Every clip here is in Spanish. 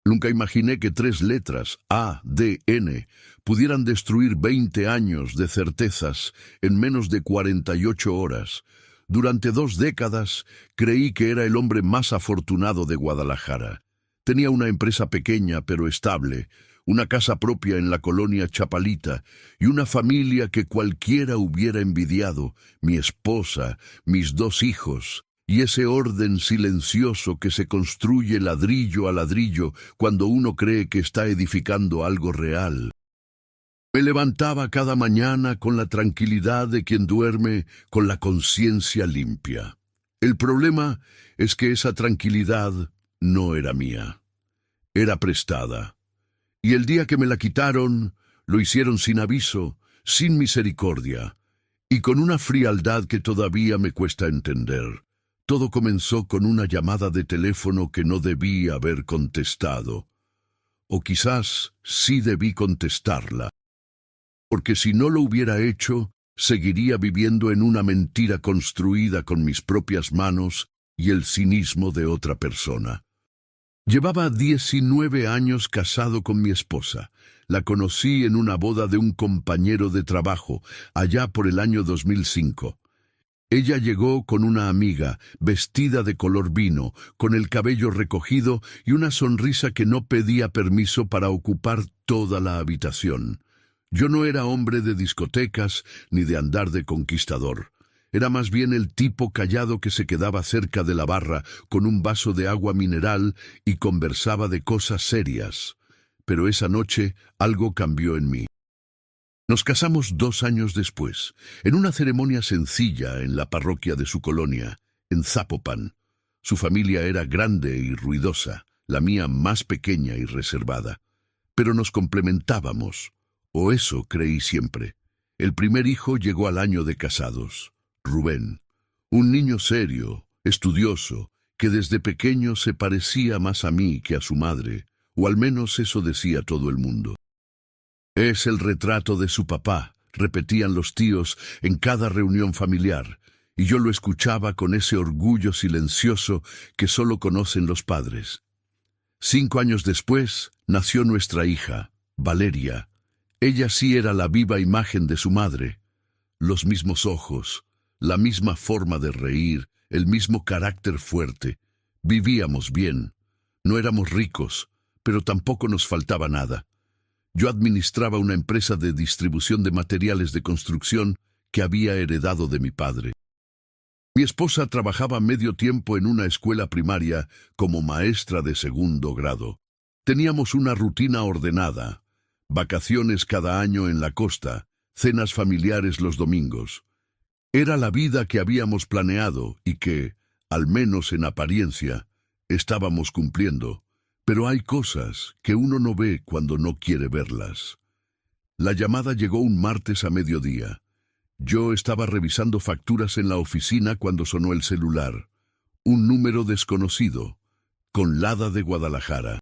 Nunca imaginé que 3 letras, A, D, N, pudieran destruir 20 años de certezas en menos de 48 horas. Durante 2 décadas creí que era el hombre más afortunado de Guadalajara. Tenía una empresa pequeña pero estable, una casa propia en la colonia Chapalita y una familia que cualquiera hubiera envidiado, mi esposa, mis 2 hijos, y ese orden silencioso que se construye ladrillo a ladrillo cuando uno cree que está edificando algo real. Me levantaba cada mañana con la tranquilidad de quien duerme con la conciencia limpia. El problema es que esa tranquilidad no era mía, era prestada. Y el día que me la quitaron, lo hicieron sin aviso, sin misericordia, y con una frialdad que todavía me cuesta entender. Todo comenzó con una llamada de teléfono que no debí haber contestado. O quizás sí debí contestarla, porque si no lo hubiera hecho, seguiría viviendo en una mentira construida con mis propias manos y el cinismo de otra persona. Llevaba 19 años casado con mi esposa. La conocí en una boda de un compañero de trabajo, allá por el año 2005. Ella llegó con una amiga, vestida de color vino, con el cabello recogido y una sonrisa que no pedía permiso para ocupar toda la habitación. Yo no era hombre de discotecas ni de andar de conquistador. Era más bien el tipo callado que se quedaba cerca de la barra con un vaso de agua mineral y conversaba de cosas serias. Pero esa noche algo cambió en mí. Nos casamos 2 años después, en una ceremonia sencilla en la parroquia de su colonia, en Zapopan. Su familia era grande y ruidosa, la mía más pequeña y reservada. Pero nos complementábamos, o eso creí siempre. El primer hijo llegó al año de casados, Rubén, un niño serio, estudioso, que desde pequeño se parecía más a mí que a su madre, o al menos eso decía todo el mundo. Es el retrato de su papá, repetían los tíos en cada reunión familiar, y yo lo escuchaba con ese orgullo silencioso que solo conocen los padres. 5 años después nació nuestra hija, Valeria. Ella sí era la viva imagen de su madre. Los mismos ojos, la misma forma de reír, el mismo carácter fuerte. Vivíamos bien. No éramos ricos, pero tampoco nos faltaba nada. Yo administraba una empresa de distribución de materiales de construcción que había heredado de mi padre. Mi esposa trabajaba medio tiempo en una escuela primaria como maestra de 2º grado. Teníamos una rutina ordenada, vacaciones cada año en la costa, cenas familiares los domingos. Era la vida que habíamos planeado y que, al menos en apariencia, estábamos cumpliendo. Pero hay cosas que uno no ve cuando no quiere verlas. La llamada llegó un martes a mediodía. Yo estaba revisando facturas en la oficina cuando sonó el celular. Un número desconocido, con Lada de Guadalajara.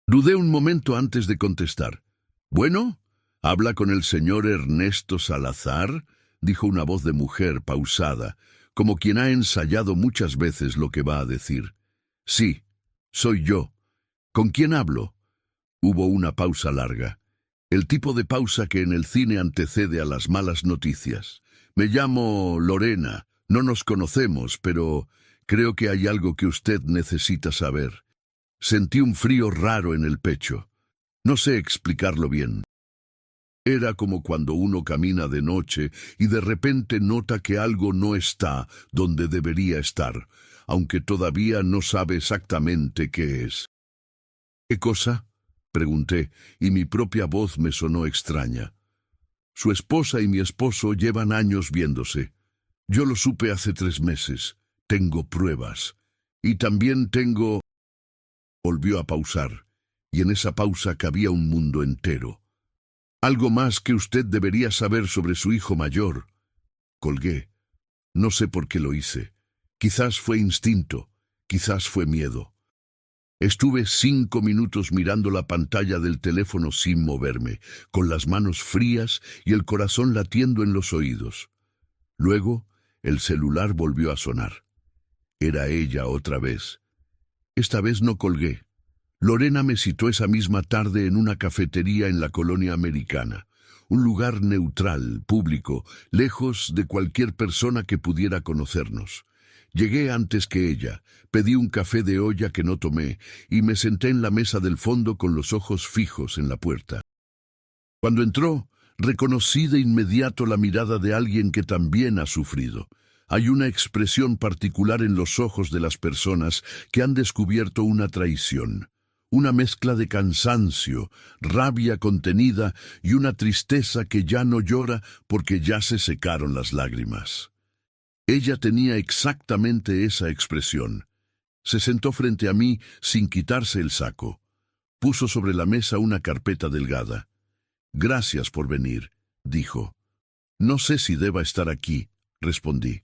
Dudé un momento antes de contestar. «Bueno, ¿habla con el señor Ernesto Salazar?», dijo una voz de mujer pausada, como quien ha ensayado muchas veces lo que va a decir. «Sí, soy yo. ¿Con quién hablo?». Hubo una pausa larga. El tipo de pausa que en el cine antecede a las malas noticias. «Me llamo Lorena. No nos conocemos, pero creo que hay algo que usted necesita saber». Sentí un frío raro en el pecho. No sé explicarlo bien. Era como cuando uno camina de noche y de repente nota que algo no está donde debería estar, aunque todavía no sabe exactamente qué es. «¿Qué cosa?», pregunté, y mi propia voz me sonó extraña. «Su esposa y mi esposo llevan años viéndose. Yo lo supe hace 3 meses. Tengo pruebas. Y también tengo...». Volvió a pausar, y en esa pausa cabía un mundo entero. «Algo más que usted debería saber sobre su hijo mayor». Colgué. No sé por qué lo hice. Quizás fue instinto, quizás fue miedo. Estuve 5 minutos mirando la pantalla del teléfono sin moverme, con las manos frías y el corazón latiendo en los oídos. Luego, el celular volvió a sonar. Era ella otra vez. Esta vez no colgué. Lorena me citó esa misma tarde en una cafetería en la colonia americana, un lugar neutral, público, lejos de cualquier persona que pudiera conocernos. Llegué antes que ella, pedí un café de olla que no tomé y me senté en la mesa del fondo con los ojos fijos en la puerta. Cuando entró, reconocí de inmediato la mirada de alguien que también ha sufrido. Hay una expresión particular en los ojos de las personas que han descubierto una traición. Una mezcla de cansancio, rabia contenida y una tristeza que ya no llora porque ya se secaron las lágrimas. Ella tenía exactamente esa expresión. Se sentó frente a mí sin quitarse el saco. Puso sobre la mesa una carpeta delgada. «Gracias por venir», dijo. «No sé si deba estar aquí», respondí.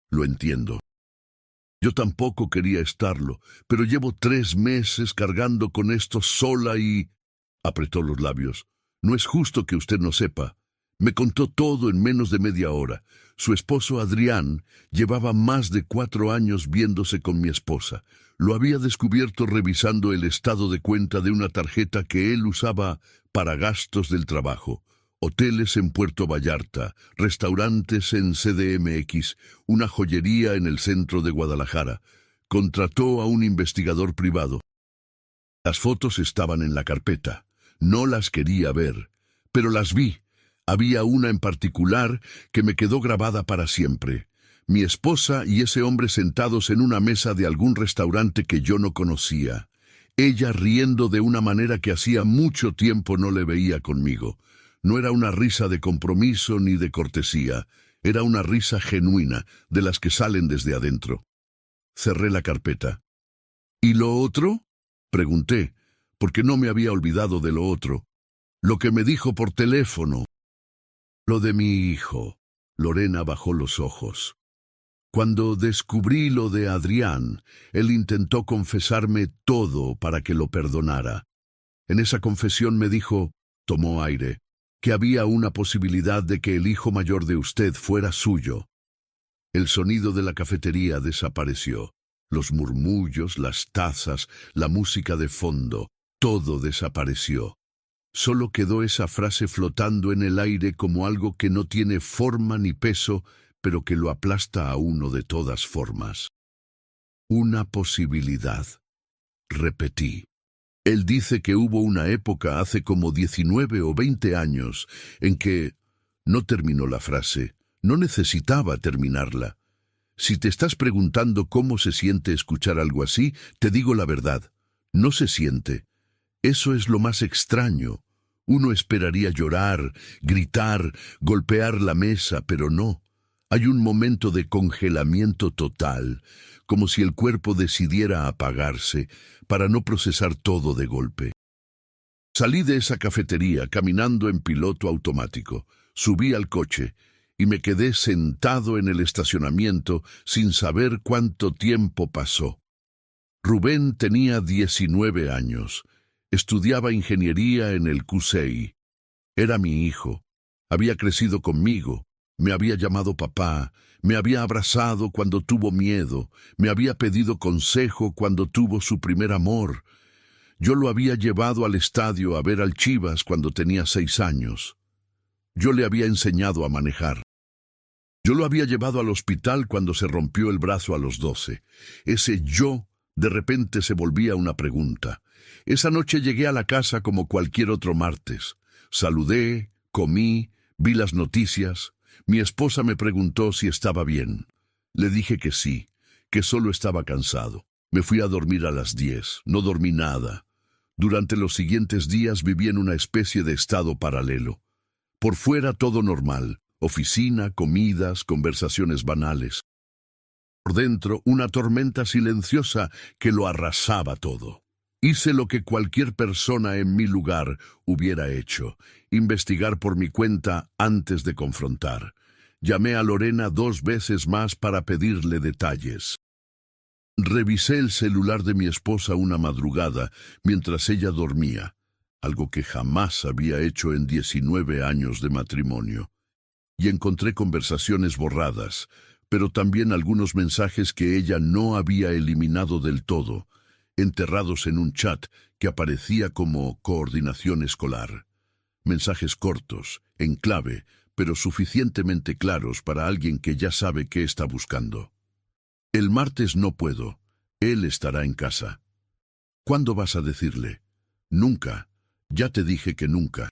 «Lo entiendo. Yo tampoco quería estarlo, pero llevo 3 meses cargando con esto sola y...» Apretó los labios. «No es justo que usted no sepa. Me contó todo en menos de media hora. Su esposo Adrián llevaba más de 4 años viéndose con mi esposa. Lo había descubierto revisando el estado de cuenta de una tarjeta que él usaba para gastos del trabajo. Hoteles en Puerto Vallarta, restaurantes en CDMX, una joyería en el centro de Guadalajara. Contrató a un investigador privado. Las fotos estaban en la carpeta. No las quería ver, pero las vi. Había una en particular que me quedó grabada para siempre. Mi esposa y ese hombre sentados en una mesa de algún restaurante que yo no conocía. Ella riendo de una manera que hacía mucho tiempo no le veía conmigo. No era una risa de compromiso ni de cortesía. Era una risa genuina, de las que salen desde adentro. Cerré la carpeta. ¿Y lo otro?, pregunté, porque no me había olvidado de lo otro. Lo que me dijo por teléfono. Lo de mi hijo. Lorena bajó los ojos. Cuando descubrí lo de Adrián, él intentó confesarme todo para que lo perdonara. En esa confesión me dijo, tomó aire, que había una posibilidad de que el hijo mayor de usted fuera suyo. El sonido de la cafetería desapareció. Los murmullos, las tazas, la música de fondo, todo desapareció. Solo quedó esa frase flotando en el aire como algo que no tiene forma ni peso, pero que lo aplasta a uno de todas formas. Una posibilidad. Repetí. Él dice que hubo una época hace como 19 o 20 años en que... No terminó la frase. No necesitaba terminarla. Si te estás preguntando cómo se siente escuchar algo así, te digo la verdad. No se siente. Eso es lo más extraño. Uno esperaría llorar, gritar, golpear la mesa, pero no. Hay un momento de congelamiento total, como si el cuerpo decidiera apagarse para no procesar todo de golpe. Salí de esa cafetería caminando en piloto automático, subí al coche y me quedé sentado en el estacionamiento sin saber cuánto tiempo pasó. Rubén tenía 19 años, estudiaba ingeniería en el CUSEI. Era mi hijo, había crecido conmigo. Me había llamado papá, me había abrazado cuando tuvo miedo, me había pedido consejo cuando tuvo su primer amor. Yo lo había llevado al estadio a ver al Chivas cuando tenía 6 años. Yo le había enseñado a manejar. Yo lo había llevado al hospital cuando se rompió el brazo a los 12. Ese yo de repente se volvía una pregunta. Esa noche llegué a la casa como cualquier otro martes. Saludé, comí, vi las noticias. Mi esposa me preguntó si estaba bien. Le dije que sí, que solo estaba cansado. Me fui a dormir a las 10. No dormí nada. Durante los siguientes días viví en una especie de estado paralelo. Por fuera todo normal. Oficina, comidas, conversaciones banales. Por dentro una tormenta silenciosa que lo arrasaba todo. Hice lo que cualquier persona en mi lugar hubiera hecho, investigar por mi cuenta antes de confrontar. Llamé a Lorena 2 veces más para pedirle detalles. Revisé el celular de mi esposa una madrugada mientras ella dormía, algo que jamás había hecho en 19 años de matrimonio. Y encontré conversaciones borradas, pero también algunos mensajes que ella no había eliminado del todo. enterrados en un chat que aparecía como coordinación escolar. Mensajes cortos, en clave, pero suficientemente claros para alguien que ya sabe qué está buscando. El martes no puedo. Él estará en casa. ¿Cuándo vas a decirle? Nunca. Ya te dije que nunca.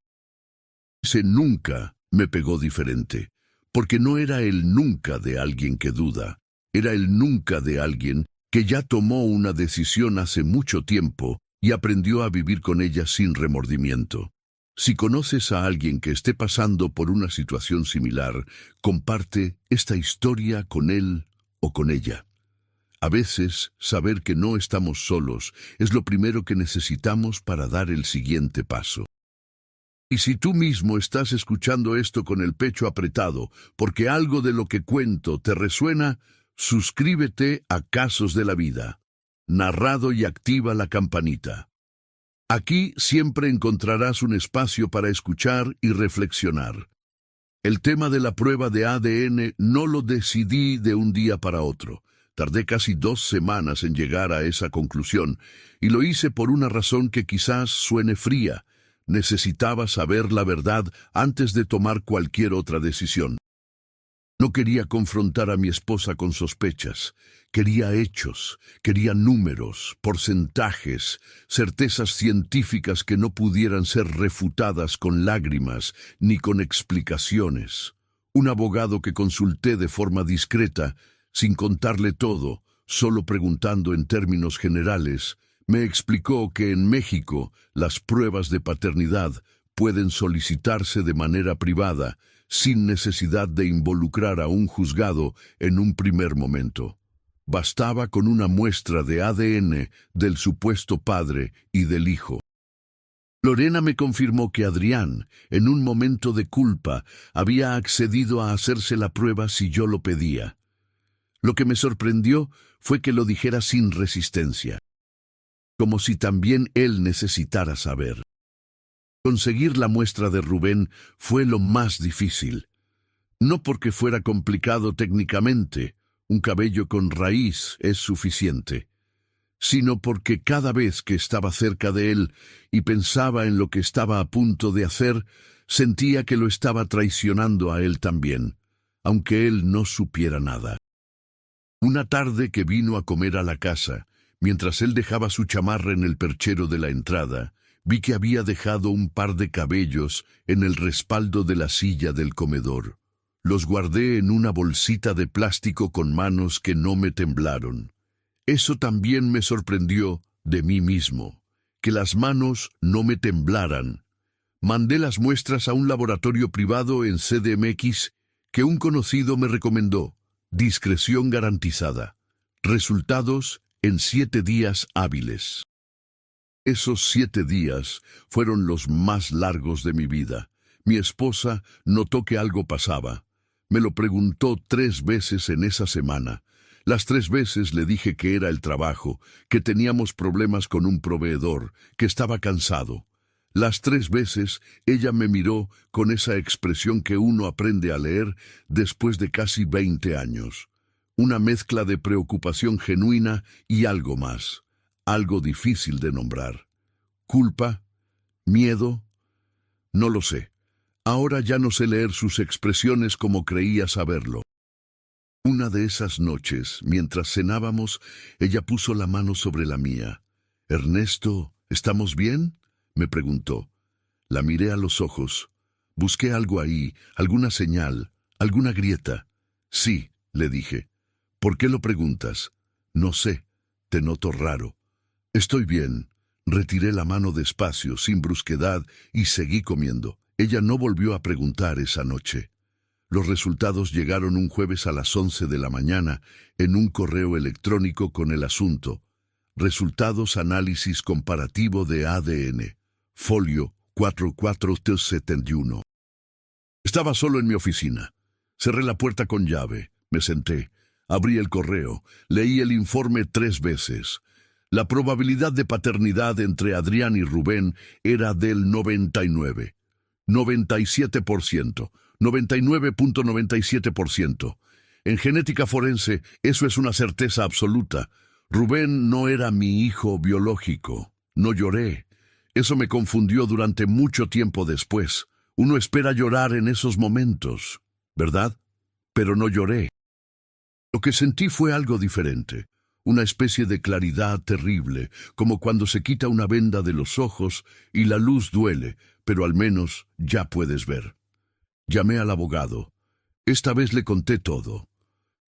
Ese nunca me pegó diferente, porque no era el nunca de alguien que duda, era el nunca de alguien que ya tomó una decisión hace mucho tiempo y aprendió a vivir con ella sin remordimiento. Si conoces a alguien que esté pasando por una situación similar, comparte esta historia con él o con ella. A veces, saber que no estamos solos es lo primero que necesitamos para dar el siguiente paso. Y si tú mismo estás escuchando esto con el pecho apretado, porque algo de lo que cuento te resuena, suscríbete a Casos de la Vida. Narrado y activa la campanita. Aquí siempre encontrarás un espacio para escuchar y reflexionar. El tema de la prueba de ADN no lo decidí de un día para otro. Tardé casi 2 semanas en llegar a esa conclusión, y lo hice por una razón que quizás suene fría. Necesitaba saber la verdad antes de tomar cualquier otra decisión. No quería confrontar a mi esposa con sospechas. Quería hechos, quería números, porcentajes, certezas científicas que no pudieran ser refutadas con lágrimas ni con explicaciones. Un abogado que consulté de forma discreta, sin contarle todo, solo preguntando en términos generales, me explicó que en México las pruebas de paternidad pueden solicitarse de manera privada, sin necesidad de involucrar a un juzgado en un primer momento. Bastaba con una muestra de ADN del supuesto padre y del hijo. Lorena me confirmó que Adrián, en un momento de culpa, había accedido a hacerse la prueba si yo lo pedía. Lo que me sorprendió fue que lo dijera sin resistencia, como si también él necesitara saber. Conseguir la muestra de Rubén fue lo más difícil. No porque fuera complicado técnicamente, un cabello con raíz es suficiente, sino porque cada vez que estaba cerca de él y pensaba en lo que estaba a punto de hacer, sentía que lo estaba traicionando a él también, aunque él no supiera nada. Una tarde que vino a comer a la casa, mientras él dejaba su chamarra en el perchero de la entrada, vi que había dejado un par de cabellos en el respaldo de la silla del comedor. Los guardé en una bolsita de plástico con manos que no me temblaron. Eso también me sorprendió de mí mismo, que las manos no me temblaran. Mandé las muestras a un laboratorio privado en CDMX que un conocido me recomendó. Discreción garantizada. Resultados en 7 días hábiles. Esos 7 días fueron los más largos de mi vida. Mi esposa notó que algo pasaba. Me lo preguntó 3 veces en esa semana. Las 3 veces le dije que era el trabajo, que teníamos problemas con un proveedor, que estaba cansado. Las 3 veces ella me miró con esa expresión que uno aprende a leer después de casi 20 años. Una mezcla de preocupación genuina y algo más. Algo difícil de nombrar. ¿Culpa? ¿Miedo? No lo sé. Ahora ya no sé leer sus expresiones como creía saberlo. Una de esas noches, mientras cenábamos, ella puso la mano sobre la mía. «Ernesto, ¿estamos bien?», me preguntó. La miré a los ojos. Busqué algo ahí, alguna señal, alguna grieta. «Sí», le dije. «¿Por qué lo preguntas?» «No sé. Te noto raro». «Estoy bien». Retiré la mano despacio, sin brusquedad, y seguí comiendo. Ella no volvió a preguntar esa noche. Los resultados llegaron un jueves a las 11 de la mañana en un correo electrónico con el asunto: Resultados análisis comparativo de ADN. Folio 44T71. Estaba solo en mi oficina. Cerré la puerta con llave. Me senté. Abrí el correo. Leí el informe 3 veces. La probabilidad de paternidad entre Adrián y Rubén era del 97%. 99.97%. En genética forense, eso es una certeza absoluta. Rubén no era mi hijo biológico. No lloré. Eso me confundió durante mucho tiempo después. Uno espera llorar en esos momentos, ¿verdad? Pero no lloré. Lo que sentí fue algo diferente, una especie de claridad terrible, como cuando se quita una venda de los ojos y la luz duele, pero al menos ya puedes ver. Llamé al abogado. Esta vez le conté todo.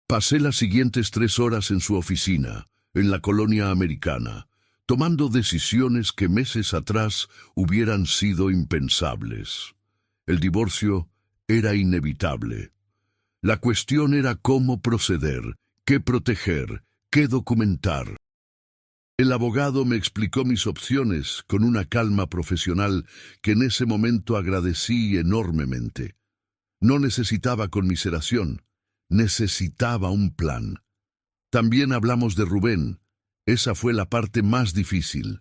Pasé las siguientes 3 horas en su oficina, en la colonia americana, tomando decisiones que meses atrás hubieran sido impensables. El divorcio era inevitable. La cuestión era cómo proceder, qué proteger, qué documentar. El abogado me explicó mis opciones con una calma profesional que en ese momento agradecí enormemente. No necesitaba conmiseración, necesitaba un plan. También hablamos de Rubén. Esa fue la parte más difícil.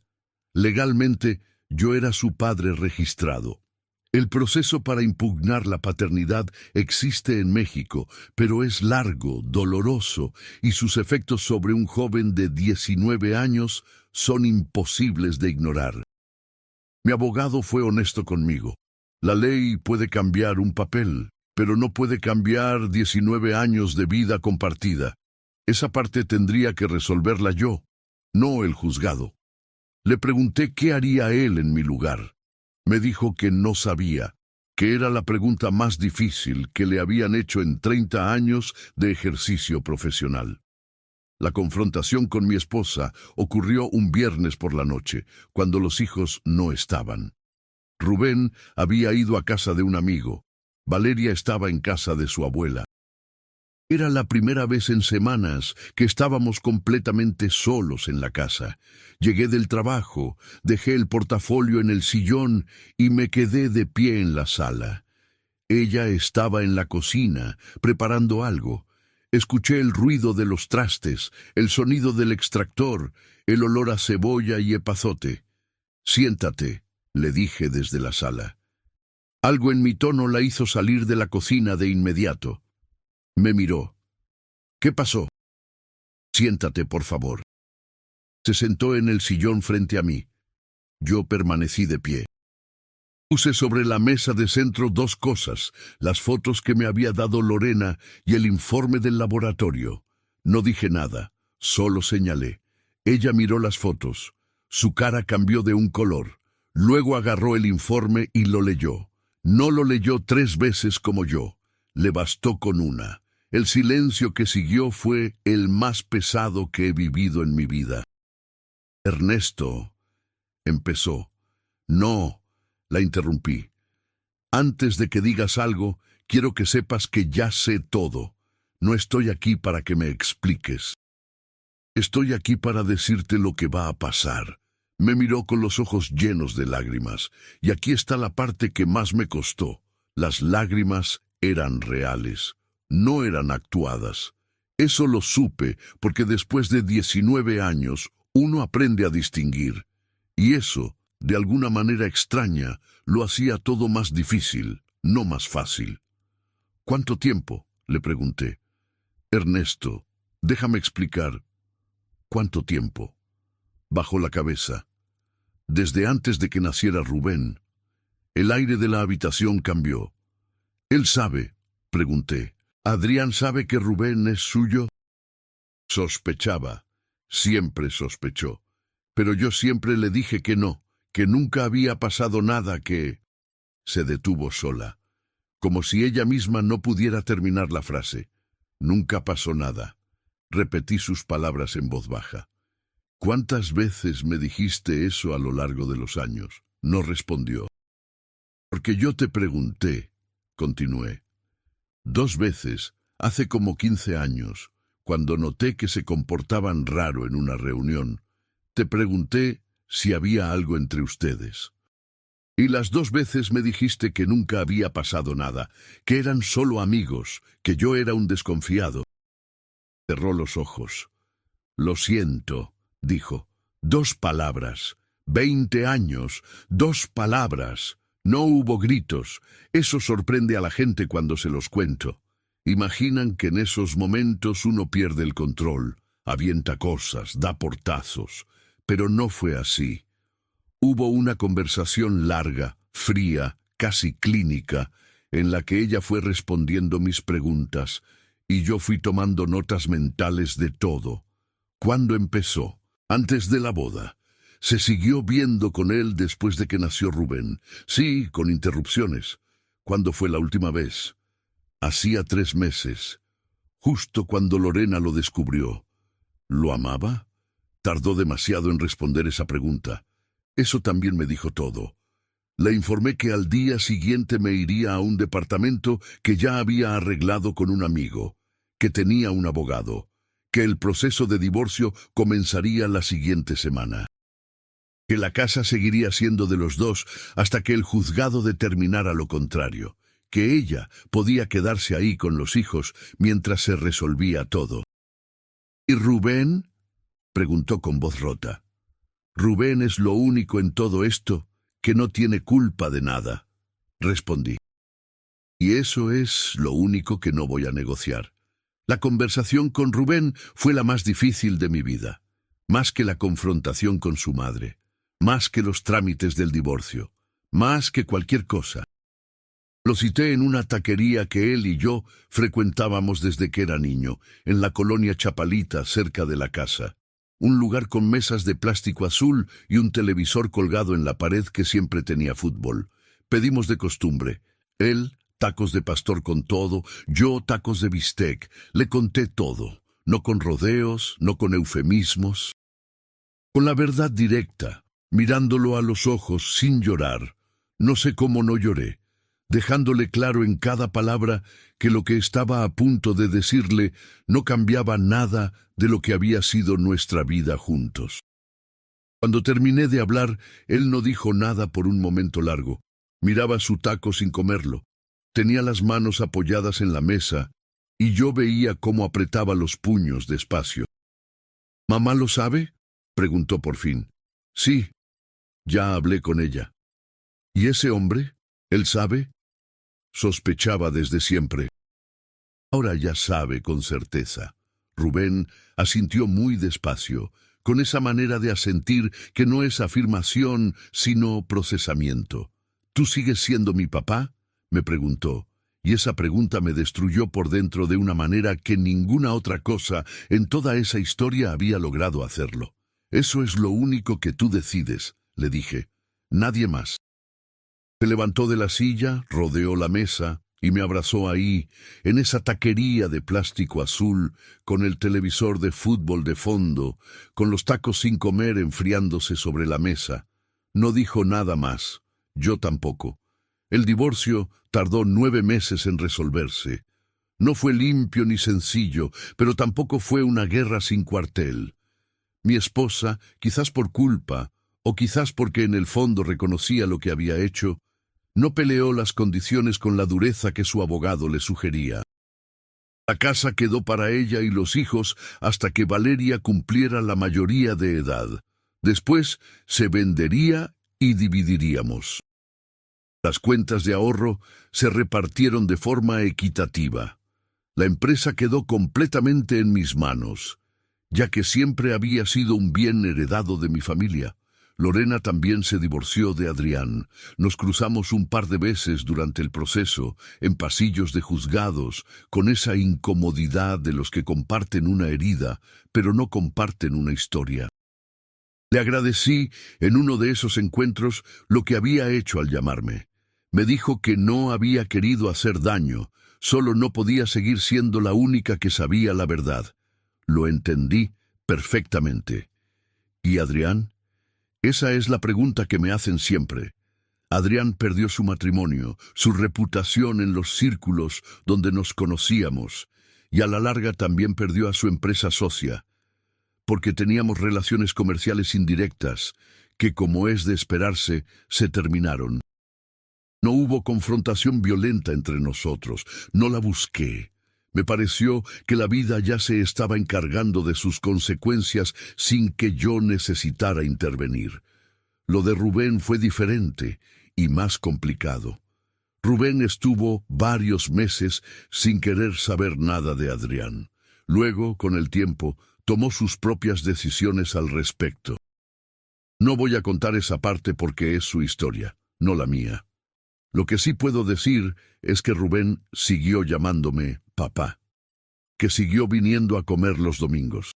Legalmente, yo era su padre registrado. El proceso para impugnar la paternidad existe en México, pero es largo, doloroso, y sus efectos sobre un joven de 19 años son imposibles de ignorar. Mi abogado fue honesto conmigo. La ley puede cambiar un papel, pero no puede cambiar 19 años de vida compartida. Esa parte tendría que resolverla yo, no el juzgado. Le pregunté qué haría él en mi lugar. Me dijo que no sabía, que era la pregunta más difícil que le habían hecho en 30 años de ejercicio profesional. La confrontación con mi esposa ocurrió un viernes por la noche, cuando los hijos no estaban. Rubén había ido a casa de un amigo. Valeria estaba en casa de su abuela. Era la primera vez en semanas que estábamos completamente solos en la casa. Llegué del trabajo, dejé el portafolio en el sillón y me quedé de pie en la sala. Ella estaba en la cocina, preparando algo. Escuché el ruido de los trastes, el sonido del extractor, el olor a cebolla y epazote. «Siéntate», le dije desde la sala. Algo en mi tono la hizo salir de la cocina de inmediato. Me miró. «¿Qué pasó?» «Siéntate, por favor». Se sentó en el sillón frente a mí. Yo permanecí de pie. Puse sobre la mesa de centro 2 cosas, las fotos que me había dado Lorena y el informe del laboratorio. No dije nada, solo señalé. Ella miró las fotos. Su cara cambió de un color. Luego agarró el informe y lo leyó. No lo leyó 3 veces como yo. Le bastó con una. El silencio que siguió fue el más pesado que he vivido en mi vida. «Ernesto», empezó. «No», la interrumpí. «Antes de que digas algo, quiero que sepas que ya sé todo. No estoy aquí para que me expliques. Estoy aquí para decirte lo que va a pasar». Me miró con los ojos llenos de lágrimas, y aquí está la parte que más me costó. Las lágrimas eran reales, no eran actuadas. Eso lo supe porque después de 19 años uno aprende a distinguir, y eso, de alguna manera extraña, lo hacía todo más difícil, no más fácil. «¿Cuánto tiempo?», le pregunté. «Ernesto, déjame explicar». «¿Cuánto tiempo?». Bajó la cabeza. «Desde antes de que naciera Rubén». El aire de la habitación cambió. «¿Él sabe?», pregunté. «¿Adrián sabe que Rubén es suyo?». Sospechaba. Siempre sospechó. Pero yo siempre le dije que no, que nunca había pasado nada, que... Se detuvo sola, como si ella misma no pudiera terminar la frase. «Nunca pasó nada». Repetí sus palabras en voz baja. «¿Cuántas veces me dijiste eso a lo largo de los años?». No respondió. «Porque yo te pregunté», continué. «2 veces, hace como 15 años, cuando noté que se comportaban raro en una reunión. Te pregunté si había algo entre ustedes. Y las 2 veces me dijiste que nunca había pasado nada, que eran solo amigos, que yo era un desconfiado». Cerró los ojos. «Lo siento», dijo. 2 palabras. 20 años. 2 palabras. No hubo gritos. Eso sorprende a la gente cuando se los cuento. Imaginan que en esos momentos uno pierde el control. avienta cosas, da portazos, pero no fue así. Hubo una conversación larga, fría, casi clínica, en la que ella fue respondiendo mis preguntas, y yo fui tomando notas mentales de todo. ¿Cuándo empezó? Antes de la boda. Se siguió viendo con él después de que nació Rubén. Sí, con interrupciones. ¿Cuándo fue la última vez? Hacía 3 meses, justo cuando Lorena lo descubrió. ¿Lo amaba? Tardó demasiado en responder esa pregunta. Eso también me dijo todo. Le informé que al día siguiente me iría a un departamento que ya había arreglado con un amigo, que tenía un abogado, que el proceso de divorcio comenzaría la siguiente semana, que la casa seguiría siendo de los dos hasta que el juzgado determinara lo contrario, que ella podía quedarse ahí con los hijos mientras se resolvía todo. ¿Y Rubén? Preguntó con voz rota. Rubén es lo único en todo esto que no tiene culpa de nada, respondí. Y eso es lo único que no voy a negociar. La conversación con Rubén fue la más difícil de mi vida, más que la confrontación con su madre, más que los trámites del divorcio, más que cualquier cosa. Lo cité en una taquería que él y yo frecuentábamos desde que era niño, en la colonia Chapalita, cerca de la casa. Un lugar con mesas de plástico azul y un televisor colgado en la pared que siempre tenía fútbol. Pedimos de costumbre. Él, tacos de pastor con todo, yo tacos de bistec. Le conté todo, no con rodeos, no con eufemismos. Con la verdad directa, mirándolo a los ojos sin llorar. No sé cómo no lloré, dejándole claro en cada palabra que lo que estaba a punto de decirle no cambiaba nada de lo que había sido nuestra vida juntos. Cuando terminé de hablar, él no dijo nada por un momento largo. Miraba su taco sin comerlo. Tenía las manos apoyadas en la mesa, y yo veía cómo apretaba los puños despacio. ¿Mamá lo sabe?, preguntó por fin. Sí, ya hablé con ella. ¿Y ese hombre? ¿Él sabe? Sospechaba desde siempre. Ahora ya sabe con certeza. Rubén asintió muy despacio, con esa manera de asentir que no es afirmación, sino procesamiento. ¿Tú sigues siendo mi papá?, me preguntó, y esa pregunta me destruyó por dentro de una manera que ninguna otra cosa en toda esa historia había logrado hacerlo. Eso es lo único que tú decides, le dije. Nadie más. Se levantó de la silla, rodeó la mesa y me abrazó ahí, en esa taquería de plástico azul, con el televisor de fútbol de fondo, con los tacos sin comer enfriándose sobre la mesa. No dijo nada más, yo tampoco. El divorcio tardó 9 meses en resolverse. No fue limpio ni sencillo, pero tampoco fue una guerra sin cuartel. Mi esposa, quizás por culpa, o quizás porque en el fondo reconocía lo que había hecho, no peleó las condiciones con la dureza que su abogado le sugería. La casa quedó para ella y los hijos hasta que Valeria cumpliera la mayoría de edad. Después se vendería y dividiríamos. Las cuentas de ahorro se repartieron de forma equitativa. La empresa quedó completamente en mis manos, ya que siempre había sido un bien heredado de mi familia. Lorena también se divorció de Adrián. Nos cruzamos un par de veces durante el proceso, en pasillos de juzgados, con esa incomodidad de los que comparten una herida, pero no comparten una historia. Le agradecí en uno de esos encuentros lo que había hecho al llamarme. Me dijo que no había querido hacer daño, solo no podía seguir siendo la única que sabía la verdad. Lo entendí perfectamente. ¿Y Adrián? Esa es la pregunta que me hacen siempre. Adrián perdió su matrimonio, su reputación en los círculos donde nos conocíamos, y a la larga también perdió a su empresa socia, porque teníamos relaciones comerciales indirectas, que como es de esperarse, se terminaron. No hubo confrontación violenta entre nosotros, no la busqué. Me pareció que la vida ya se estaba encargando de sus consecuencias sin que yo necesitara intervenir. Lo de Rubén fue diferente y más complicado. Rubén estuvo varios meses sin querer saber nada de Adrián. Luego, con el tiempo, tomó sus propias decisiones al respecto. No voy a contar esa parte porque es su historia, no la mía. Lo que sí puedo decir es que Rubén siguió llamándome papá, que siguió viniendo a comer los domingos.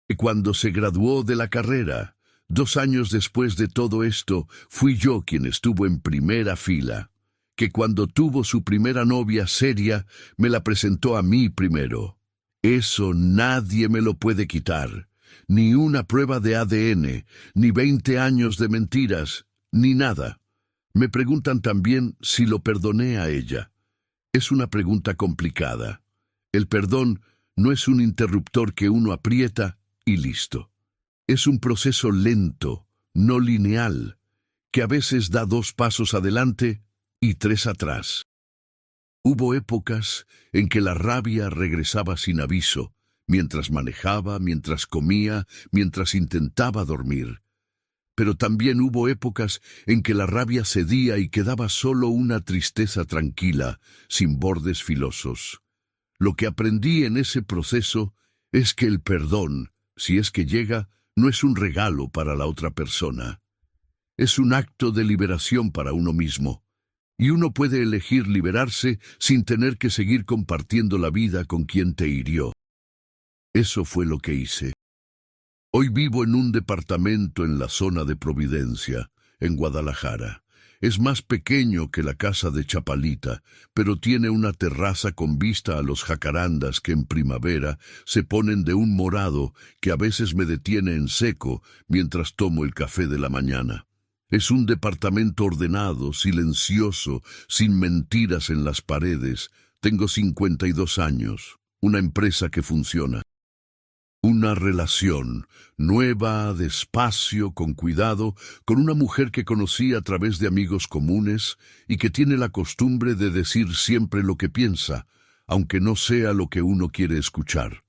Y cuando se graduó de la carrera, 2 años después de todo esto, fui yo quien estuvo en primera fila, que cuando tuvo su primera novia seria, me la presentó a mí primero. Eso nadie me lo puede quitar, ni una prueba de ADN, ni 20 años de mentiras, ni nada. Me preguntan también si lo perdoné a ella. Es una pregunta complicada. El perdón no es un interruptor que uno aprieta y listo. Es un proceso lento, no lineal, que a veces da 2 pasos adelante y 3 atrás. Hubo épocas en que la rabia regresaba sin aviso, mientras manejaba, mientras comía, mientras intentaba dormir. Pero también hubo épocas en que la rabia cedía y quedaba solo una tristeza tranquila, sin bordes filosos. Lo que aprendí en ese proceso es que el perdón, si es que llega, no es un regalo para la otra persona. Es un acto de liberación para uno mismo. Y uno puede elegir liberarse sin tener que seguir compartiendo la vida con quien te hirió. Eso fue lo que hice. Hoy vivo en un departamento en la zona de Providencia, en Guadalajara. Es más pequeño que la casa de Chapalita, pero tiene una terraza con vista a los jacarandas que en primavera se ponen de un morado que a veces me detiene en seco mientras tomo el café de la mañana. Es un departamento ordenado, silencioso, sin mentiras en las paredes. Tengo 52 años, una empresa que funciona. Una relación, nueva, despacio, con cuidado, con una mujer que conocí a través de amigos comunes y que tiene la costumbre de decir siempre lo que piensa, aunque no sea lo que uno quiere escuchar.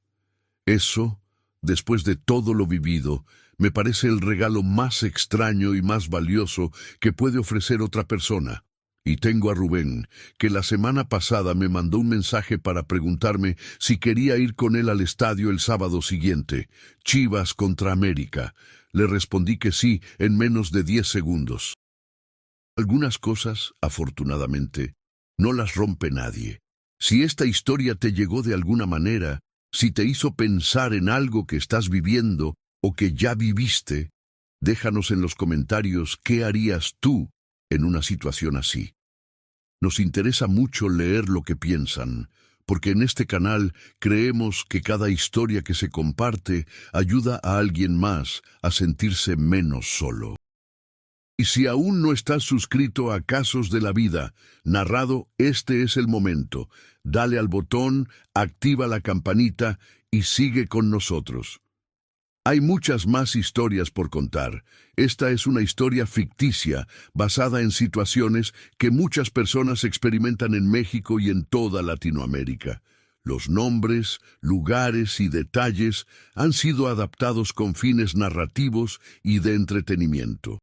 Eso, después de todo lo vivido, me parece el regalo más extraño y más valioso que puede ofrecer otra persona. Y tengo a Rubén, que la semana pasada me mandó un mensaje para preguntarme si quería ir con él al estadio el sábado siguiente, Chivas contra América. Le respondí que sí en menos de 10 segundos. Algunas cosas, afortunadamente, no las rompe nadie. Si esta historia te llegó de alguna manera, si te hizo pensar en algo que estás viviendo o que ya viviste, déjanos en los comentarios qué harías tú en una situación así. Nos interesa mucho leer lo que piensan, porque en este canal creemos que cada historia que se comparte ayuda a alguien más a sentirse menos solo. Y si aún no estás suscrito a Casos de la Vida, narrado, este es el momento. Dale al botón, activa la campanita y sigue con nosotros. Hay muchas más historias por contar. Esta es una historia ficticia, basada en situaciones que muchas personas experimentan en México y en toda Latinoamérica. Los nombres, lugares y detalles han sido adaptados con fines narrativos y de entretenimiento.